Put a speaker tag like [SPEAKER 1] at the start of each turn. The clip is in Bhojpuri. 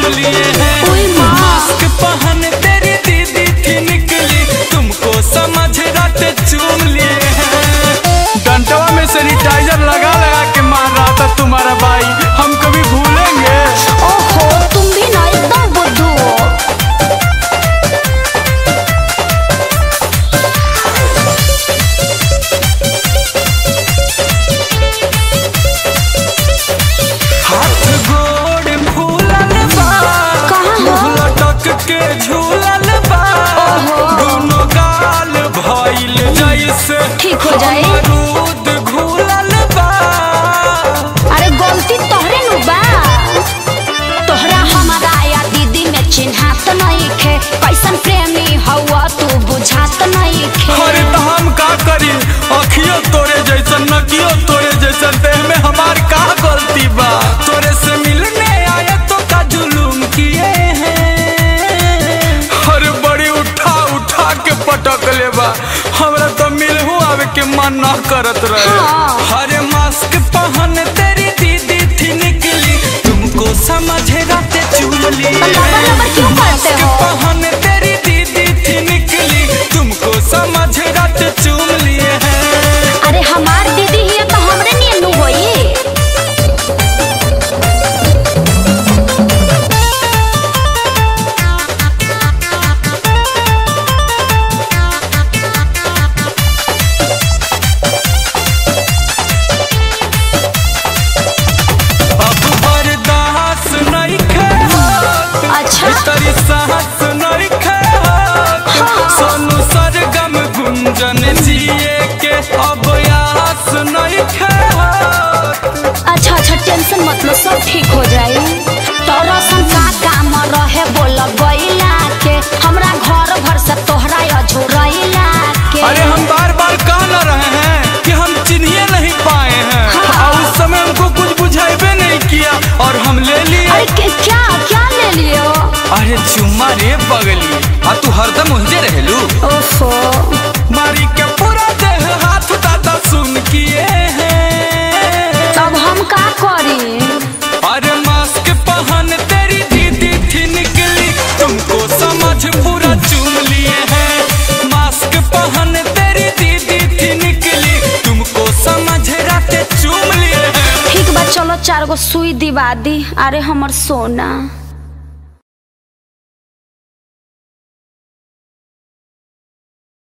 [SPEAKER 1] चूम लिए हैं। मास्क पहन तेरी दीदी थी निकली, तुमको समझ रात चूम लिए हैं। डंटवा में सैनिटाइजर लगा लगा के मार रहा था तुम्हारा भाई, हम कभी भूलेंगे?
[SPEAKER 2] ओहो तुम भी ना एकदम बुद्धू हो।
[SPEAKER 1] हाथ गोड़ फूलल बा, मुँह लटक के झूलल बा, दोनों गाल भइल जैसे
[SPEAKER 2] ठीक हो जाए।
[SPEAKER 1] अमरूद घुलल बा।
[SPEAKER 2] अरे गलती तोहरे नु बा, तोहरा हमारा या दीदी में चिन्हात नहीं खे, कैसन प्रेमी हवा तू बुझात नहीं खे।
[SPEAKER 1] अरे तो हम का करी, अखियों तोरे जैसन नकियो तोरे जैसन, देह में हमार का गलती बा? तोरे से मिलने आए तो का जुलूम किए हैं। अरे बड़ी उठा उठा के पटक ले बा, हमरा तो मिलहू आवे के मन ना करत रहे। अरे मास्क पहन तेरी दीदी थी निकली, तुमको समझे रात चूम लिए।
[SPEAKER 2] क्यों करते हो?
[SPEAKER 1] पहन तेरी दीदी थी निकली, तुमको समझ रात चूम लिए हैं।
[SPEAKER 2] अरे हमार दीदी ही तो हमरे लिए नु होई।
[SPEAKER 1] अब बर्दाश्त नहीं खे होत,
[SPEAKER 2] अच्छा
[SPEAKER 1] तेरी साहस नहीं खे होत, सोनू सरगम गुंजन जिए के अब आस नहीं खे होत।
[SPEAKER 2] अच्छा अच्छा टेंशन मत लो, सब ठीक हो जाए। तोरा सन का काम रहे बोल गइला के, हमरा घर भर से तोहरा अझुरइला के।
[SPEAKER 1] अरे हम बार बार कह न रहे हैं कि हम चिन्हिए नहीं पाए हैं। और उस समय हमको कुछ बुझाइबे नहीं किया और हम ले लिए।
[SPEAKER 2] अरे क्या क्या ले लियो?
[SPEAKER 1] अरे चुम्मा रे पगली, आ तू हरदम उंजे रहलू।
[SPEAKER 2] ओफो
[SPEAKER 1] मारी के पूरा देह हाथ दादा सुन किए हैं।
[SPEAKER 2] तब हम का करी?
[SPEAKER 1] अरे मास्क पहन तेरी दीदी थी निकली, तुमको समझ पूरा चूम लिए हैं। मास्क पहन तेरी दीदी थी निकली, तुमको समझ रात चूम लिए हैं।
[SPEAKER 2] ठीक बा चलो 4 गो सुई दिवा दी। अरे हमर सोना।